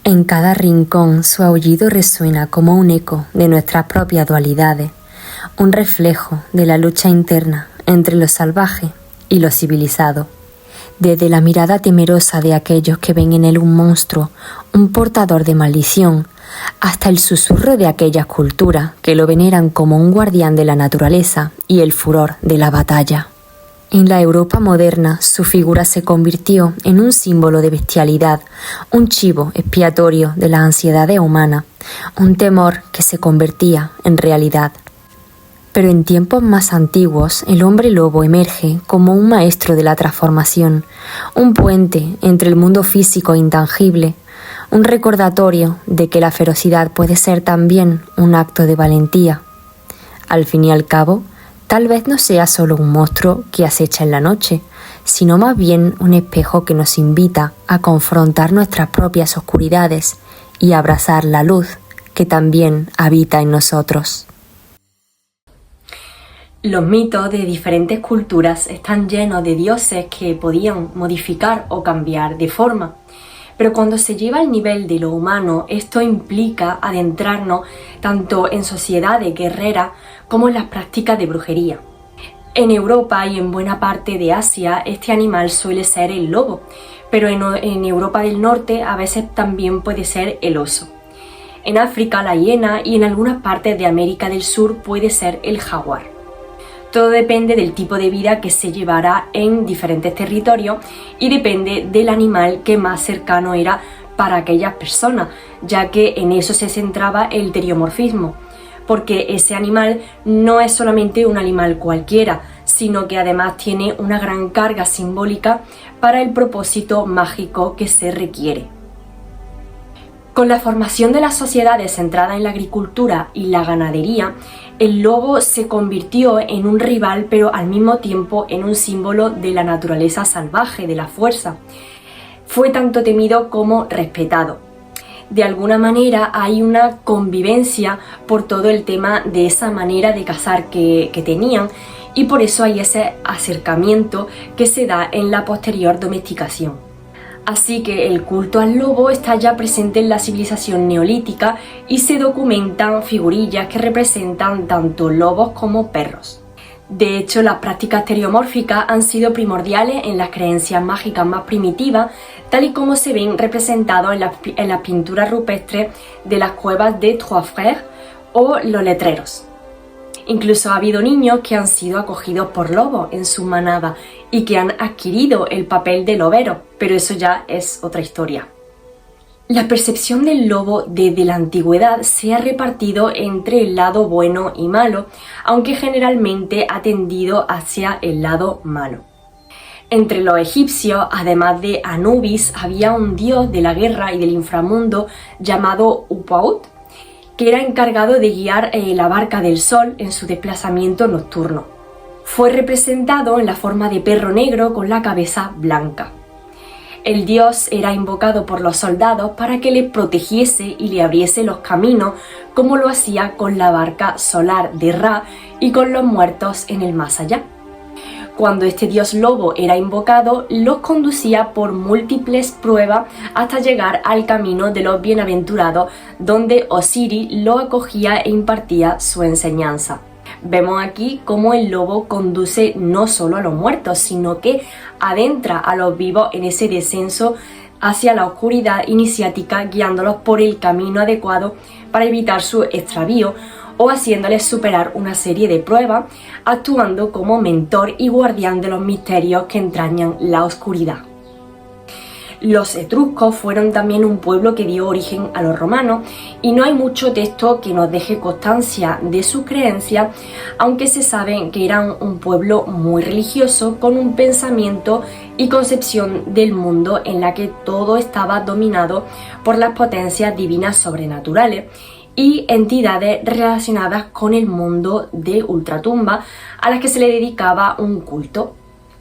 En cada rincón su aullido resuena como un eco de nuestras propias dualidades, un reflejo de la lucha interna entre lo salvaje y lo civilizado. Desde la mirada temerosa de aquellos que ven en él un monstruo, un portador de maldición, hasta el susurro de aquellas culturas que lo veneran como un guardián de la naturaleza y el furor de la batalla. En la Europa moderna, su figura se convirtió en un símbolo de bestialidad, un chivo expiatorio de las ansiedades humanas, un temor que se convertía en realidad. Pero en tiempos más antiguos, el hombre lobo emerge como un maestro de la transformación, un puente entre el mundo físico e intangible, un recordatorio de que la ferocidad puede ser también un acto de valentía. Al fin y al cabo, tal vez no sea solo un monstruo que acecha en la noche, sino más bien un espejo que nos invita a confrontar nuestras propias oscuridades y abrazar la luz que también habita en nosotros. Los mitos de diferentes culturas están llenos de dioses que podían modificar o cambiar de forma. Pero cuando se lleva al nivel de lo humano, esto implica adentrarnos tanto en sociedades guerreras como en las prácticas de brujería. En Europa y en buena parte de Asia, este animal suele ser el lobo, pero en Europa del Norte a veces también puede ser el oso. En África la hiena y en algunas partes de América del Sur puede ser el jaguar. Todo depende del tipo de vida que se llevara en diferentes territorios y depende del animal que más cercano era para aquellas personas, ya que en eso se centraba el teriomorfismo, porque ese animal no es solamente un animal cualquiera, sino que además tiene una gran carga simbólica para el propósito mágico que se requiere. Con la formación de las sociedades centradas en la agricultura y la ganadería, el lobo se convirtió en un rival, pero al mismo tiempo en un símbolo de la naturaleza salvaje, de la fuerza. Fue tanto temido como respetado. De alguna manera hay una convivencia por todo el tema de esa manera de cazar que tenían, y por eso hay ese acercamiento que se da en la posterior domesticación. Así que el culto al lobo está ya presente en la civilización neolítica y se documentan figurillas que representan tanto lobos como perros. De hecho, las prácticas teriomórficas han sido primordiales en las creencias mágicas más primitivas, tal y como se ven representados en las pinturas rupestres de las cuevas de Trois Frères o los letreros. Incluso ha habido niños que han sido acogidos por lobos en su manada y que han adquirido el papel de lobero, pero eso ya es otra historia. La percepción del lobo desde la antigüedad se ha repartido entre el lado bueno y malo, aunque generalmente ha tendido hacia el lado malo. Entre los egipcios, además de Anubis, había un dios de la guerra y del inframundo llamado Upaut, que era encargado de guiar la barca del sol en su desplazamiento nocturno. Fue representado en la forma de perro negro con la cabeza blanca. El dios era invocado por los soldados para que les protegiese y le abriese los caminos, como lo hacía con la barca solar de Ra y con los muertos en el más allá. Cuando este dios lobo era invocado, los conducía por múltiples pruebas hasta llegar al camino de los bienaventurados, donde Osiris lo acogía e impartía su enseñanza. Vemos aquí cómo el lobo conduce no solo a los muertos, sino que adentra a los vivos en ese descenso hacia la oscuridad iniciática, guiándolos por el camino adecuado para evitar su extravío o haciéndoles superar una serie de pruebas, actuando como mentor y guardián de los misterios que entrañan la oscuridad. Los etruscos fueron también un pueblo que dio origen a los romanos y no hay mucho texto que nos deje constancia de sus creencias, aunque se sabe que eran un pueblo muy religioso con un pensamiento y concepción del mundo en la que todo estaba dominado por las potencias divinas sobrenaturales y entidades relacionadas con el mundo de ultratumba a las que se le dedicaba un culto.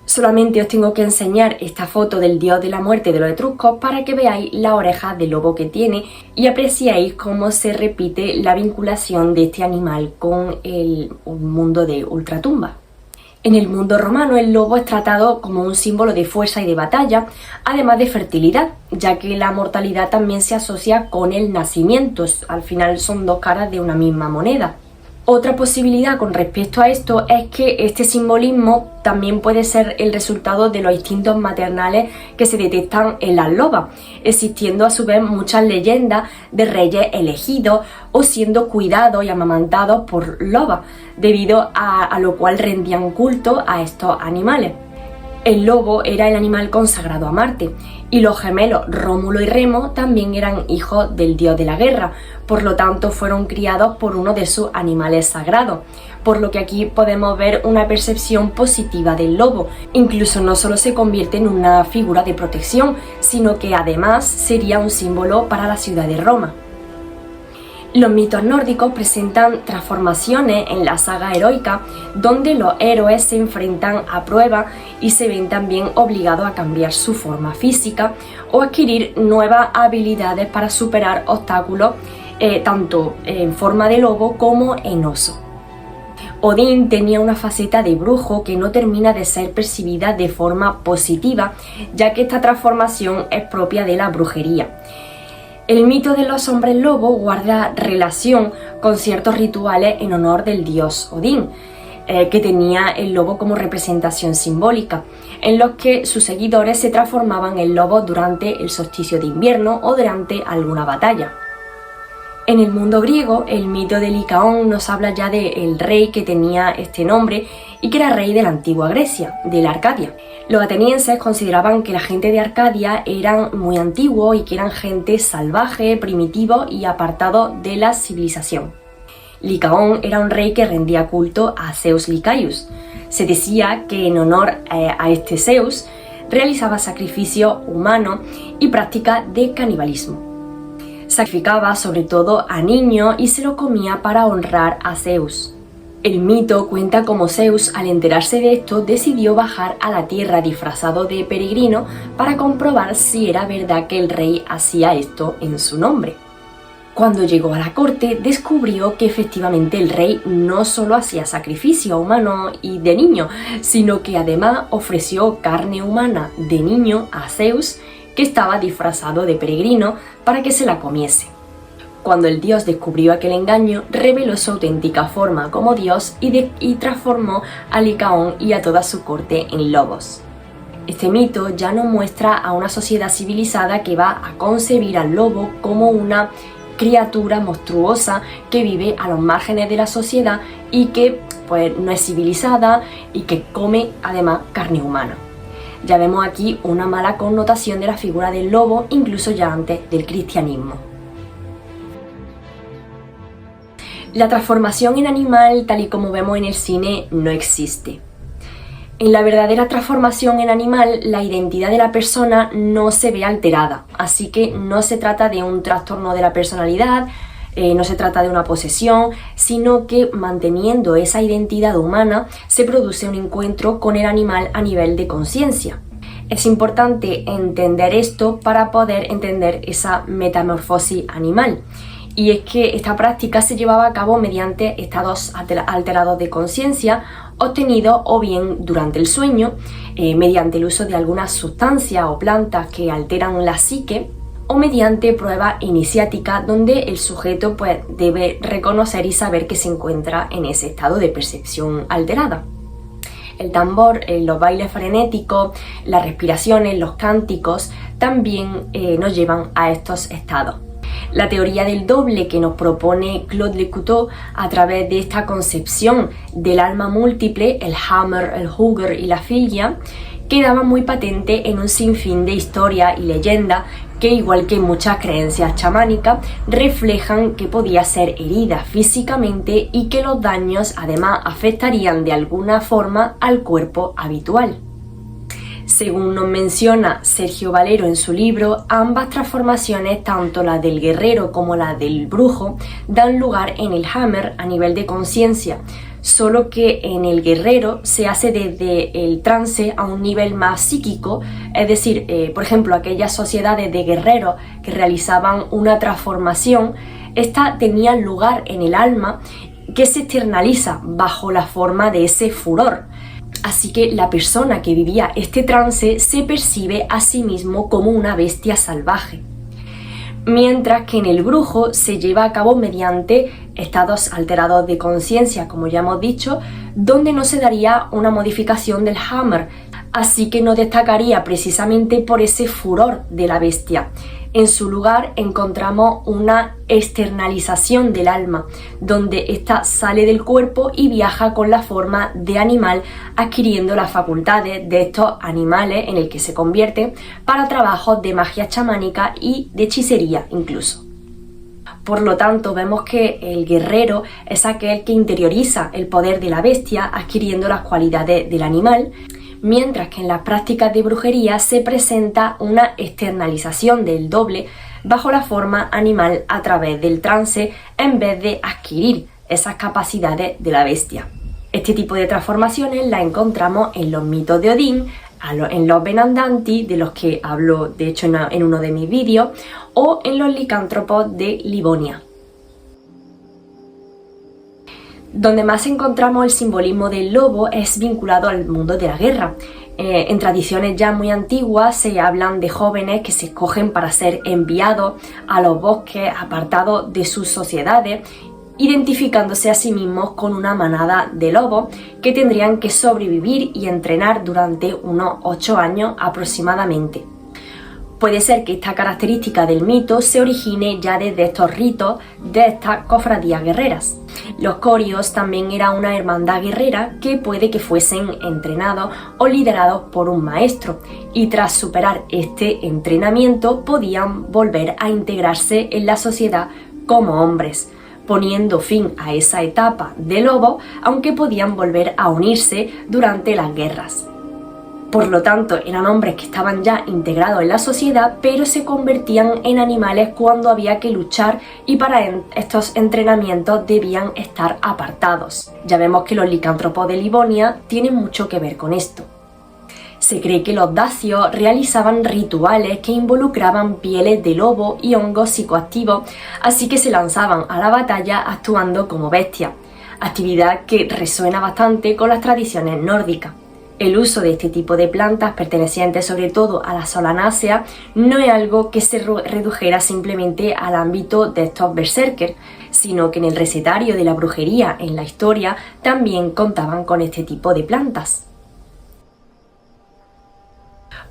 Solamente os tengo que enseñar esta foto del dios de la muerte de los etruscos para que veáis la oreja de lobo que tiene y apreciáis cómo se repite la vinculación de este animal con el mundo de ultratumba. En el mundo romano el lobo es tratado como un símbolo de fuerza y de batalla, además de fertilidad, ya que la mortalidad también se asocia con el nacimiento. Al final son dos caras de una misma moneda. Otra posibilidad con respecto a esto es que este simbolismo también puede ser el resultado de los instintos maternales que se detectan en las lobas, existiendo a su vez muchas leyendas de reyes elegidos o siendo cuidados y amamantados por lobas, debido a lo cual rendían culto a estos animales. El lobo era el animal consagrado a Marte, y los gemelos Rómulo y Remo también eran hijos del dios de la guerra, por lo tanto fueron criados por uno de sus animales sagrados, por lo que aquí podemos ver una percepción positiva del lobo. Incluso no solo se convierte en una figura de protección, sino que además sería un símbolo para la ciudad de Roma. Los mitos nórdicos presentan transformaciones en la saga heroica, donde los héroes se enfrentan a pruebas y se ven también obligados a cambiar su forma física o adquirir nuevas habilidades para superar obstáculos, tanto en forma de lobo como en oso. Odín tenía una faceta de brujo que no termina de ser percibida de forma positiva, ya que esta transformación es propia de la brujería. El mito de los hombres lobo guarda relación con ciertos rituales en honor del dios Odín, que tenía el lobo como representación simbólica, en los que sus seguidores se transformaban en lobos durante el solsticio de invierno o durante alguna batalla. En el mundo griego, el mito de Licaón nos habla ya del rey que tenía este nombre y que era rey de la antigua Grecia, de la Arcadia. Los atenienses consideraban que la gente de Arcadia eran muy antiguos y que eran gente salvaje, primitivo y apartado de la civilización. Licaón era un rey que rendía culto a Zeus Licaius. Se decía que en honor a este Zeus realizaba sacrificio humano y práctica de canibalismo. Sacrificaba sobre todo a niños y se lo comía para honrar a Zeus. El mito cuenta cómo Zeus, al enterarse de esto, decidió bajar a la tierra disfrazado de peregrino para comprobar si era verdad que el rey hacía esto en su nombre. Cuando llegó a la corte, descubrió que efectivamente el rey no solo hacía sacrificio humano y de niño, sino que además ofreció carne humana de niño a Zeus, que estaba disfrazado de peregrino, para que se la comiese. Cuando el dios descubrió aquel engaño, reveló su auténtica forma como dios y transformó a Licaón y a toda su corte en lobos. Este mito ya nos muestra a una sociedad civilizada que va a concebir al lobo como una criatura monstruosa que vive a los márgenes de la sociedad y que pues no es civilizada y que come además carne humana. Ya vemos aquí una mala connotación de la figura del lobo, incluso ya antes del cristianismo. La transformación en animal, tal y como vemos en el cine, no existe. En la verdadera transformación en animal, la identidad de la persona no se ve alterada, así que no se trata de un trastorno de la personalidad, no se trata de una posesión, sino que manteniendo esa identidad humana se produce un encuentro con el animal a nivel de conciencia. Es importante entender esto para poder entender esa metamorfosis animal. Y es que esta práctica se llevaba a cabo mediante estados alterados de conciencia obtenidos o bien durante el sueño, mediante el uso de algunas sustancias o plantas que alteran la psique, o mediante pruebas iniciáticas donde el sujeto pues, debe reconocer y saber que se encuentra en ese estado de percepción alterada. El tambor, los bailes frenéticos, las respiraciones, los cánticos también nos llevan a estos estados. La teoría del doble que nos propone Claude Lecoulteux a través de esta concepción del alma múltiple, el Hammer, el Hugger y la Filia, quedaba muy patente en un sinfín de historias y leyendas que, igual que muchas creencias chamánicas, reflejan que podía ser herida físicamente y que los daños además afectarían de alguna forma al cuerpo habitual. Según nos menciona Sergio Valero en su libro, ambas transformaciones, tanto la del guerrero como la del brujo, dan lugar en el Hammer a nivel de conciencia, solo que en el guerrero se hace desde el trance a un nivel más psíquico, es decir, por ejemplo, aquellas sociedades de guerreros que realizaban una transformación, esta tenía lugar en el alma que se externaliza bajo la forma de ese furor. Así que la persona que vivía este trance se percibe a sí mismo como una bestia salvaje, mientras que en el brujo se lleva a cabo mediante estados alterados de conciencia, como ya hemos dicho, donde no se daría una modificación del Hammer, así que no destacaría precisamente por ese furor de la bestia. En su lugar encontramos una externalización del alma, donde ésta sale del cuerpo y viaja con la forma de animal, adquiriendo las facultades de estos animales en el que se convierte para trabajos de magia chamánica y de hechicería incluso. Por lo tanto, vemos que el guerrero es aquel que interioriza el poder de la bestia, adquiriendo las cualidades del animal, mientras que en las prácticas de brujería se presenta una externalización del doble bajo la forma animal a través del trance en vez de adquirir esas capacidades de la bestia. Este tipo de transformaciones las encontramos en los mitos de Odín, en los Benandanti, de los que hablo de hecho en uno de mis vídeos, o en los licántropos de Livonia. Donde más encontramos el simbolismo del lobo es vinculado al mundo de la guerra. En tradiciones ya muy antiguas se hablan de jóvenes que se escogen para ser enviados a los bosques apartados de sus sociedades, identificándose a sí mismos con una manada de lobos que tendrían que sobrevivir y entrenar durante unos 8 años aproximadamente. Puede ser que esta característica del mito se origine ya desde estos ritos de estas cofradías guerreras. Los corios también eran una hermandad guerrera que puede que fuesen entrenados o liderados por un maestro, y tras superar este entrenamiento podían volver a integrarse en la sociedad como hombres, poniendo fin a esa etapa de lobo, aunque podían volver a unirse durante las guerras. Por lo tanto, eran hombres que estaban ya integrados en la sociedad, pero se convertían en animales cuando había que luchar, y para estos entrenamientos debían estar apartados. Ya vemos que los licántropos de Livonia tienen mucho que ver con esto. Se cree que los dacios realizaban rituales que involucraban pieles de lobo y hongos psicoactivos, así que se lanzaban a la batalla actuando como bestias, actividad que resuena bastante con las tradiciones nórdicas. El uso de este tipo de plantas, pertenecientes sobre todo a la solanácea, no es algo que se redujera simplemente al ámbito de estos berserkers, sino que en el recetario de la brujería en la historia también contaban con este tipo de plantas.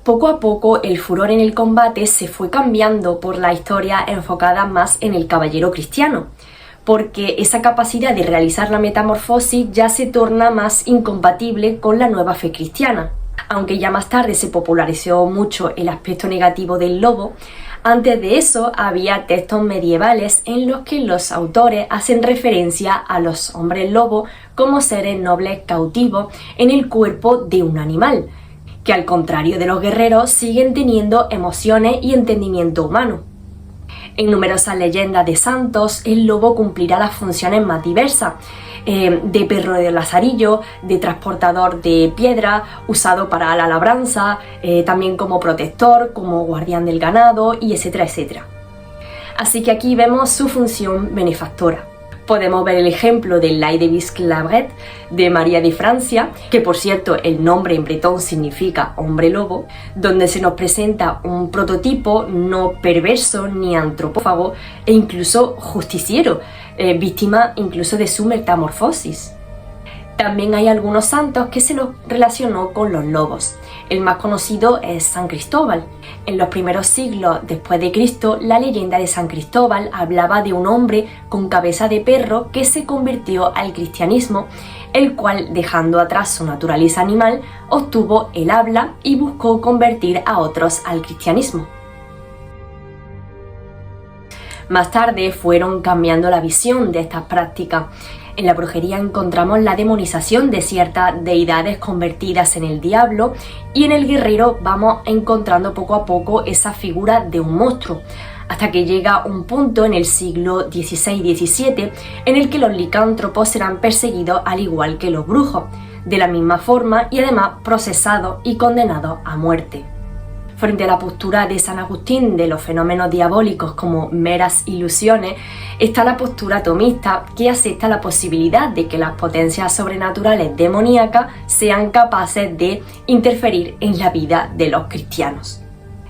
Poco a poco el furor en el combate se fue cambiando por la historia enfocada más en el caballero cristiano, porque esa capacidad de realizar la metamorfosis ya se torna más incompatible con la nueva fe cristiana. Aunque ya más tarde se popularizó mucho el aspecto negativo del lobo, antes de eso había textos medievales en los que los autores hacen referencia a los hombres lobo como seres nobles cautivos en el cuerpo de un animal, que al contrario de los guerreros siguen teniendo emociones y entendimiento humano. En numerosas leyendas de santos, el lobo cumplirá las funciones más diversas, de perro de lazarillo, de transportador de piedra, usado para la labranza, también como protector, como guardián del ganado, y etcétera, etcétera. Así que aquí vemos su función benefactora. Podemos ver el ejemplo del L'Ail de Bisclavret de María de Francia, que por cierto el nombre en bretón significa hombre lobo, donde se nos presenta un prototipo no perverso ni antropófago e incluso justiciero, víctima incluso de su metamorfosis. También hay algunos santos que se nos relacionó con los lobos. El más conocido es San Cristóbal. En los primeros siglos después de Cristo, la leyenda de San Cristóbal hablaba de un hombre con cabeza de perro que se convirtió al cristianismo, el cual, dejando atrás su naturaleza animal, obtuvo el habla y buscó convertir a otros al cristianismo. Más tarde fueron cambiando la visión de estas prácticas. En la brujería encontramos la demonización de ciertas deidades convertidas en el diablo, y en el guerrero vamos encontrando poco a poco esa figura de un monstruo, hasta que llega un punto en el siglo XVI-XVII en el que los licántropos serán perseguidos al igual que los brujos, de la misma forma, y además procesados y condenados a muerte. Frente a la postura de San Agustín de los fenómenos diabólicos como meras ilusiones, está la postura tomista, que acepta la posibilidad de que las potencias sobrenaturales demoníacas sean capaces de interferir en la vida de los cristianos.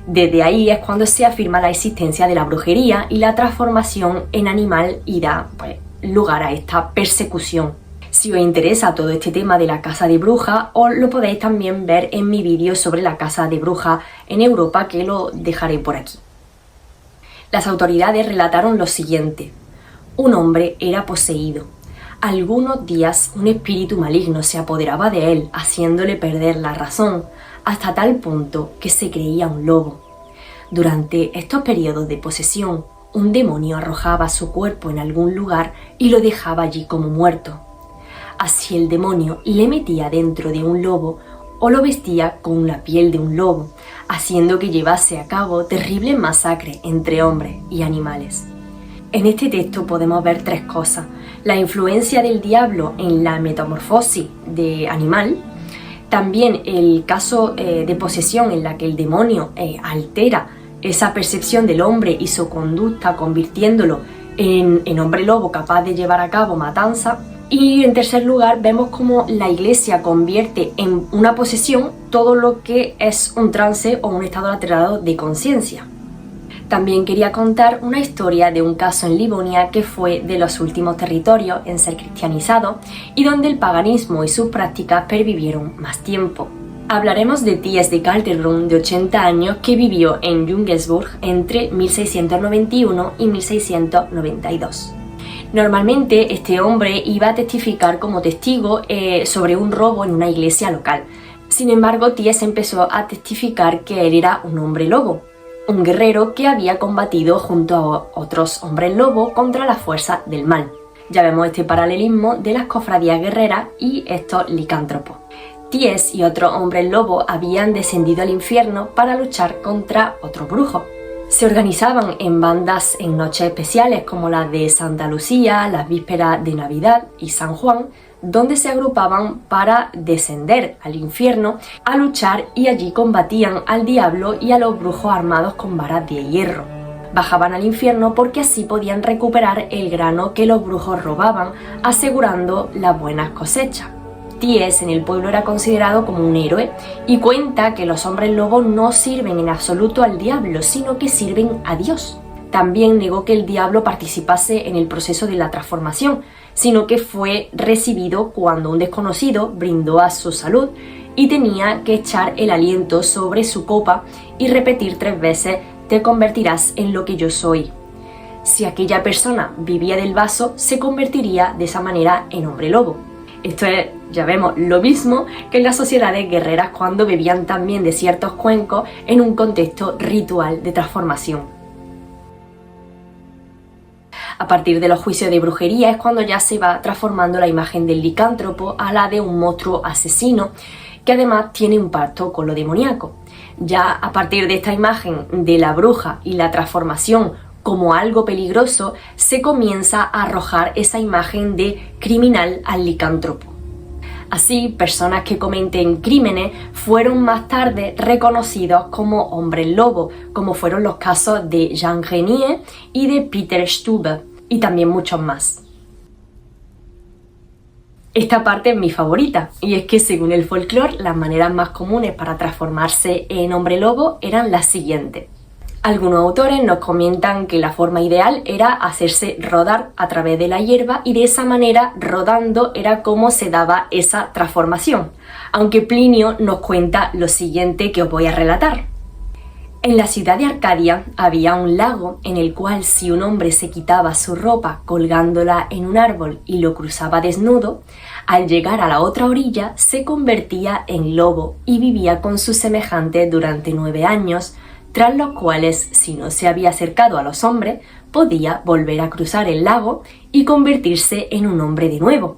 Desde ahí es cuando se afirma la existencia de la brujería y la transformación en animal y da lugar a esta persecución. Si os interesa todo este tema de la caza de brujas, os lo podéis también ver en mi vídeo sobre la caza de brujas en Europa, que lo dejaré por aquí. Las autoridades relataron lo siguiente: un hombre era poseído. Algunos días un espíritu maligno se apoderaba de él, haciéndole perder la razón, hasta tal punto que se creía un lobo. Durante estos periodos de posesión, un demonio arrojaba su cuerpo en algún lugar y lo dejaba allí como muerto. Así el demonio le metía dentro de un lobo o lo vestía con la piel de un lobo, haciendo que llevase a cabo terribles masacres entre hombres y animales. En este texto podemos ver tres cosas: la influencia del diablo en la metamorfosis de animal, también el caso de posesión en la que el demonio altera esa percepción del hombre y su conducta, convirtiéndolo en hombre lobo capaz de llevar a cabo matanza. Y en tercer lugar, vemos cómo la Iglesia convierte en una posesión todo lo que es un trance o un estado alterado de conciencia. También quería contar una historia de un caso en Livonia que fue de los últimos territorios en ser cristianizados y donde el paganismo y sus prácticas pervivieron más tiempo. Hablaremos de Thies de Calderun, de 80 años, que vivió en Jungelsburg entre 1691 y 1692. Normalmente este hombre iba a testificar como testigo sobre un robo en una iglesia local. Sin embargo, Thies empezó a testificar que él era un hombre lobo, un guerrero que había combatido junto a otros hombres lobo contra las fuerzas del mal. Ya vemos este paralelismo de las cofradías guerreras y estos licántropos. Thies y otros hombres lobo habían descendido al infierno para luchar contra otros brujos. Se organizaban en bandas en noches especiales como las de Santa Lucía, las vísperas de Navidad y San Juan, donde se agrupaban para descender al infierno a luchar, y allí combatían al diablo y a los brujos armados con varas de hierro. Bajaban al infierno porque así podían recuperar el grano que los brujos robaban, asegurando las buenas cosechas. Thies en el pueblo era considerado como un héroe y cuenta que los hombres lobos no sirven en absoluto al diablo, sino que sirven a Dios. También negó que el diablo participase en el proceso de la transformación, sino que fue recibido cuando un desconocido brindó a su salud y tenía que echar el aliento sobre su copa y repetir 3 veces: te convertirás en lo que yo soy. Si aquella persona vivía del vaso, se convertiría de esa manera en hombre lobo. Esto es, ya vemos, lo mismo que en las sociedades guerreras cuando bebían también de ciertos cuencos en un contexto ritual de transformación. A partir de los juicios de brujería es cuando ya se va transformando la imagen del licántropo a la de un monstruo asesino, que además tiene un pacto con lo demoníaco. Ya a partir de esta imagen de la bruja y la transformación como algo peligroso, se comienza a arrojar esa imagen de criminal al licántropo. Así, personas que cometen crímenes fueron más tarde reconocidos como hombres lobo, como fueron los casos de Jean Grenier y de Peter Stube, y también muchos más. Esta parte es mi favorita, y es que según el folclore, las maneras más comunes para transformarse en hombre lobo eran las siguientes. Algunos autores nos comentan que la forma ideal era hacerse rodar a través de la hierba, y de esa manera, rodando, era como se daba esa transformación, aunque Plinio nos cuenta lo siguiente que os voy a relatar. En la ciudad de Arcadia había un lago en el cual, si un hombre se quitaba su ropa colgándola en un árbol y lo cruzaba desnudo, al llegar a la otra orilla se convertía en lobo y vivía con sus semejantes durante 9 años, tras los cuales, si no se había acercado a los hombres, podía volver a cruzar el lago y convertirse en un hombre de nuevo.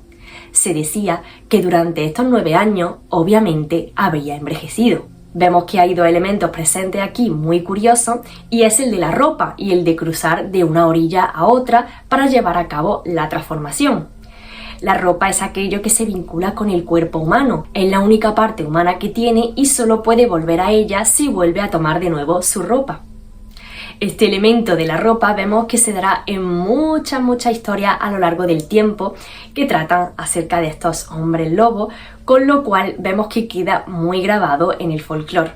Se decía que durante estos 9 años, obviamente, habría envejecido. Vemos que hay 2 elementos presentes aquí muy curiosos, y es el de la ropa y el de cruzar de una orilla a otra para llevar a cabo la transformación. La ropa es aquello que se vincula con el cuerpo humano, es la única parte humana que tiene y solo puede volver a ella si vuelve a tomar de nuevo su ropa. Este elemento de la ropa vemos que se dará en muchas historias a lo largo del tiempo que tratan acerca de estos hombres lobos, con lo cual vemos que queda muy grabado en el folclore.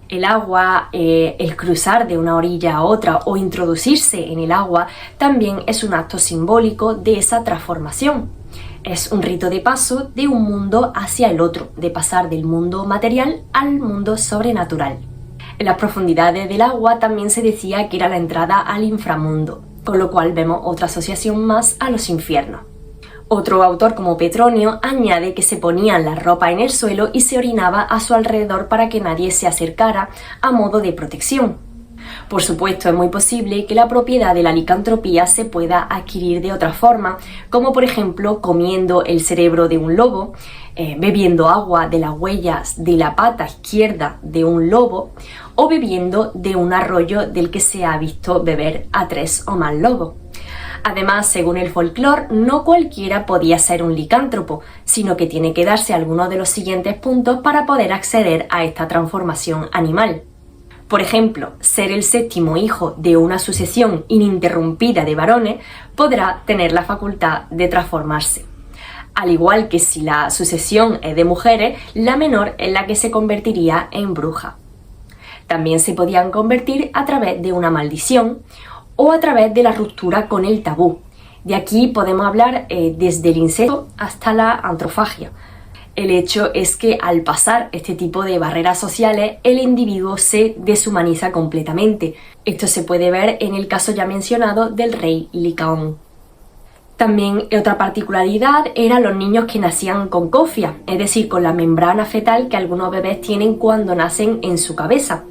El agua, el cruzar de una orilla a otra o introducirse en el agua también es un acto simbólico de esa transformación. Es un rito de paso de un mundo hacia el otro, de pasar del mundo material al mundo sobrenatural. En las profundidades del agua también se decía que era la entrada al inframundo, con lo cual vemos otra asociación más a los infiernos. Otro autor como Petronio añade que se ponían la ropa en el suelo y se orinaba a su alrededor para que nadie se acercara a modo de protección. Por supuesto, es muy posible que la propiedad de la licantropía se pueda adquirir de otra forma, como por ejemplo comiendo el cerebro de un lobo, bebiendo agua de las huellas de la pata izquierda de un lobo o bebiendo de un arroyo del que se ha visto beber a 3 o más lobos. Además, según el folclore, no cualquiera podía ser un licántropo, sino que tiene que darse alguno de los siguientes puntos para poder acceder a esta transformación animal. Por ejemplo, ser el 7º hijo de una sucesión ininterrumpida de varones podrá tener la facultad de transformarse. Al igual que si la sucesión es de mujeres, la menor es la que se convertiría en bruja. También se podían convertir a través de una maldición o a través de la ruptura con el tabú. De aquí podemos hablar desde el incesto hasta la antrofagia. El hecho es que al pasar este tipo de barreras sociales, el individuo se deshumaniza completamente. Esto se puede ver en el caso ya mencionado del rey Licaón. También otra particularidad eran los niños que nacían con cofia, es decir, con la membrana fetal que algunos bebés tienen cuando nacen en su cabeza.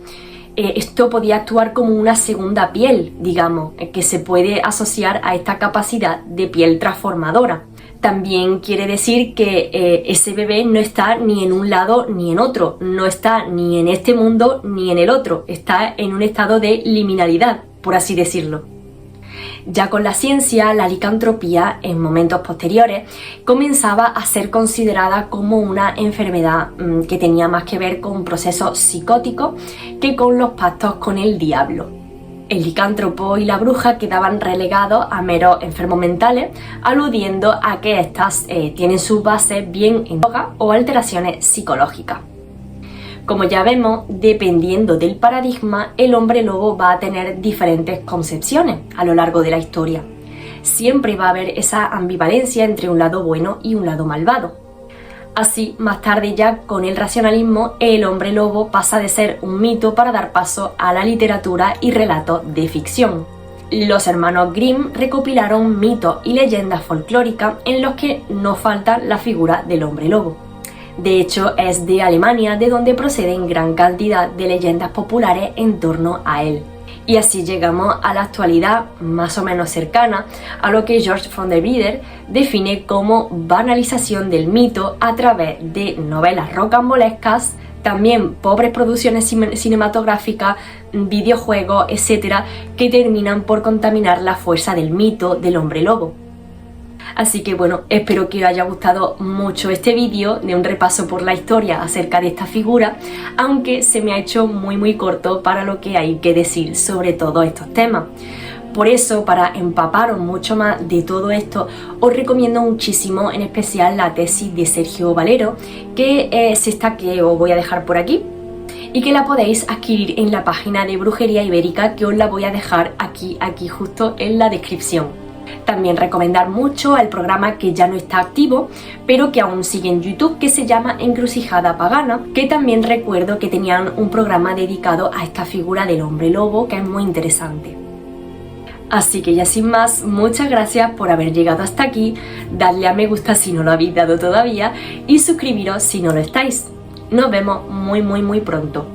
Esto podía actuar como una segunda piel, digamos, que se puede asociar a esta capacidad de piel transformadora. También quiere decir que ese bebé no está ni en un lado ni en otro, no está ni en este mundo ni en el otro, está en un estado de liminalidad, por así decirlo. Ya con la ciencia, la licantropía, en momentos posteriores, comenzaba a ser considerada como una enfermedad que tenía más que ver con procesos psicóticos que con los pactos con el diablo. El licántropo y la bruja quedaban relegados a meros enfermos mentales, aludiendo a que éstas tienen sus bases bien en droga o alteraciones psicológicas. Como ya vemos, dependiendo del paradigma, el hombre lobo va a tener diferentes concepciones a lo largo de la historia. Siempre va a haber esa ambivalencia entre un lado bueno y un lado malvado. Así, más tarde ya con el racionalismo, el hombre lobo pasa de ser un mito para dar paso a la literatura y relatos de ficción. Los hermanos Grimm recopilaron mitos y leyendas folclóricas en los que no falta la figura del hombre lobo. De hecho, es de Alemania de donde proceden gran cantidad de leyendas populares en torno a él. Y así llegamos a la actualidad más o menos cercana a lo que George von der Bieder define como banalización del mito a través de novelas rocambolescas, también pobres producciones cinematográficas, videojuegos, etc., que terminan por contaminar la fuerza del mito del hombre lobo. Así que bueno, espero que os haya gustado mucho este vídeo de un repaso por la historia acerca de esta figura, aunque se me ha hecho muy corto para lo que hay que decir sobre todos estos temas. Por eso, para empaparos mucho más de todo esto, os recomiendo muchísimo, en especial la tesis de Sergio Valero, que es esta que os voy a dejar por aquí, y que la podéis adquirir en la página de Brujería Ibérica, que os la voy a dejar aquí justo en la descripción. También recomendar mucho el programa que ya no está activo, pero que aún sigue en YouTube, que se llama Encrucijada Pagana, que también recuerdo que tenían un programa dedicado a esta figura del hombre lobo, que es muy interesante. Así que ya sin más, muchas gracias por haber llegado hasta aquí, dadle a me gusta si no lo habéis dado todavía y suscribiros si no lo estáis. Nos vemos muy pronto.